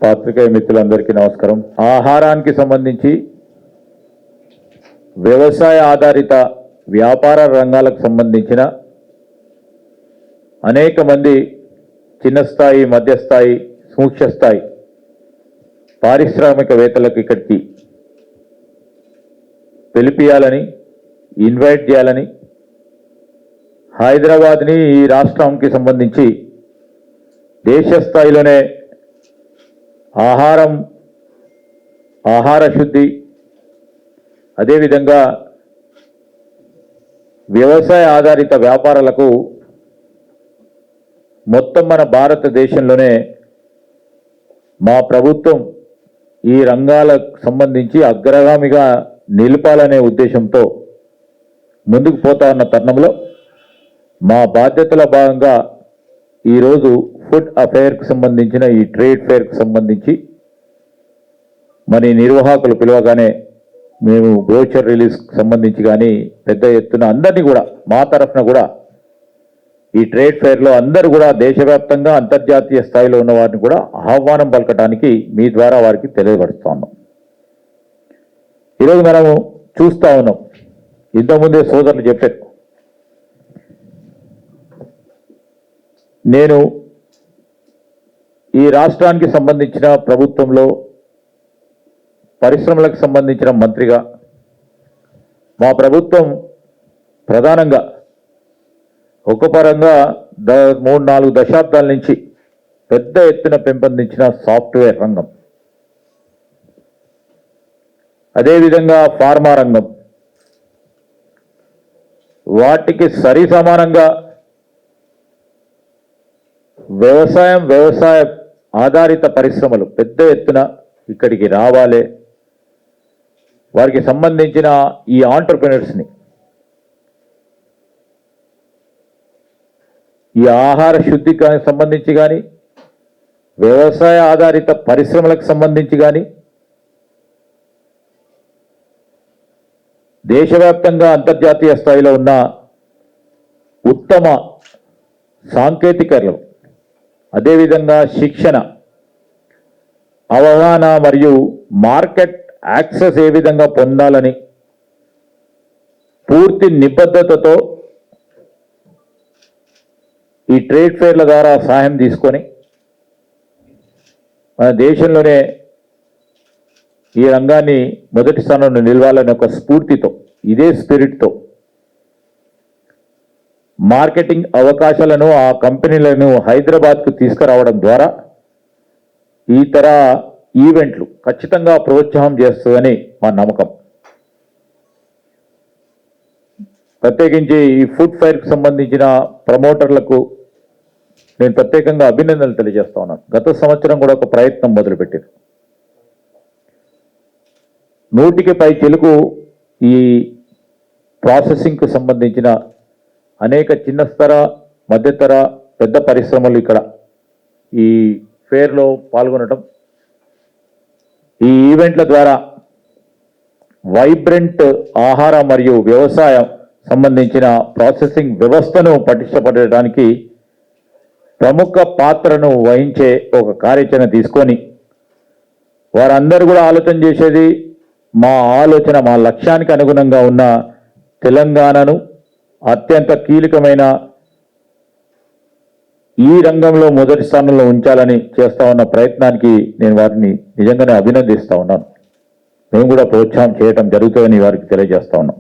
పాత్రికేయ మిత్రులందరికీ నమస్కారం. ఆహారానికి సంబంధించి వ్యవసాయ ఆధారిత వ్యాపార రంగాలకు సంబంధించిన అనేక మంది చిన్న స్థాయి, మధ్యస్థాయి, సూక్ష్మ స్థాయి పారిశ్రామికవేత్తలకు ఇక్కడికి పిలిపియాలని, ఇన్వైట్ చేయాలని హైదరాబాద్ని ఈ రాష్ట్రానికి సంబంధించి దేశ స్థాయిలోనే ఆహార శుద్ధి, అదేవిధంగా వ్యవసాయ ఆధారిత వ్యాపారాలకు మొత్తం మన భారతదేశంలోనే మా ప్రభుత్వం ఈ రంగాలకు సంబంధించి అగ్రగామిగా నిలపాలనే ఉద్దేశంతో ముందుకు పోతా ఉన్న తరుణంలో మా బాధ్యతల భాగంగా ఈరోజు ఫుడ్ అఫైర్కి సంబంధించిన ఈ ట్రేడ్ ఫేర్కి సంబంధించి మరి నిర్వాహకులు పిలవగానే మేము బ్రోచర్ రిలీజ్కి సంబంధించి కానీ పెద్ద ఎత్తున అందరినీ కూడా మా తరఫున కూడా ఈ ట్రేడ్ ఫేర్లో అందరూ కూడా దేశవ్యాప్తంగా అంతర్జాతీయ స్థాయిలో ఉన్న వారిని కూడా ఆహ్వానం పలకడానికి మీ ద్వారా వారికి తెలియపరుస్తూ ఉన్నాం. ఈరోజు మనము చూస్తూ ఉన్నాం, ఇంతకుముందే సోదరులు చెప్పారు, నేను ఈ రాష్ట్రానికి సంబంధించిన ప్రభుత్వంలో పరిశ్రమలకు సంబంధించిన మంత్రిగా మా ప్రభుత్వం ప్రధానంగా ఒక పరంగా 3-4 దశాబ్దాల నుంచి పెద్ద ఎత్తున పెంపొందించిన సాఫ్ట్వేర్ రంగం, అదేవిధంగా ఫార్మా రంగం, వాటికి సరి సమానంగా వ్యవసాయ ఆధారిత పరిశ్రమలు పెద్ద ఎత్తున ఇక్కడికి రావాలి, వారికి సంబంధించిన ఈ ఆంటర్ప్రెనర్స్ని, ఈ ఆహార శుద్ధికి సంబంధించి కానీ వ్యవసాయ ఆధారిత పరిశ్రమలకు సంబంధించి కానీ దేశవ్యాప్తంగా అంతర్జాతీయ స్థాయిలో ఉన్న ఉత్తమ సాంకేతికతలు, అదేవిధంగా శిక్షణ, అవగాహన మరియు మార్కెట్ యాక్సెస్ ఏ విధంగా పొందాలని పూర్తి నిబద్ధతతో ఈ ట్రేడ్ ఫేర్ల ద్వారా సహాయం తీసుకొని మన దేశంలోనే ఈ రంగాన్ని మొదటి స్థానంలో నిలవాలనే ఒక స్ఫూర్తితో, ఇదే స్పిరిట్తో మార్కెటింగ్ అవకాశాలను ఆ కంపెనీలను హైదరాబాద్కు తీసుకురావడం ద్వారా ఈ తర ఈవెంట్లు ఖచ్చితంగా ప్రోత్సాహం చేస్తుందని మా నమ్మకం. ప్రత్యేకించి ఈ ఫుడ్ ఫైర్కి సంబంధించిన ప్రమోటర్లకు నేను ప్రత్యేకంగా అభినందనలు తెలియజేస్తా ఉన్నాను. గత సంవత్సరం కూడా ఒక ప్రయత్నం మొదలుపెట్టారు. 100కి పై చెలుకు ఈ ప్రాసెసింగ్కు సంబంధించిన అనేక చిన్న స్థర, మధ్యతర, పెద్ద పరిశ్రమలు ఇక్కడ ఈ ఫేర్లో పాల్గొనడం, ఈ ఈవెంట్ల ద్వారా వైబ్రెంట్ ఆహార మరియు వ్యవసాయం సంబంధించిన ప్రాసెసింగ్ వ్యవస్థను పటిష్టపడడానికి ప్రముఖ పాత్రను వహించే ఒక కార్యాచరణ తీసుకొని వారందరూ కూడా ఆలోచన చేసేది మా ఆలోచన, మా లక్ష్యానికి అనుగుణంగా ఉన్న తెలంగాణను అత్యంత కీలకమైన ఈ రంగంలో మొదటి స్థానంలో ఉంచాలని చేస్తా ఉన్న ప్రయత్నానికి నేను వారిని నిజంగానే అభినందిస్తా ఉన్నాను. మేము కూడా ప్రోత్సాహం చేయడం జరుగుతుందని వారికి తెలియజేస్తా ఉన్నాం.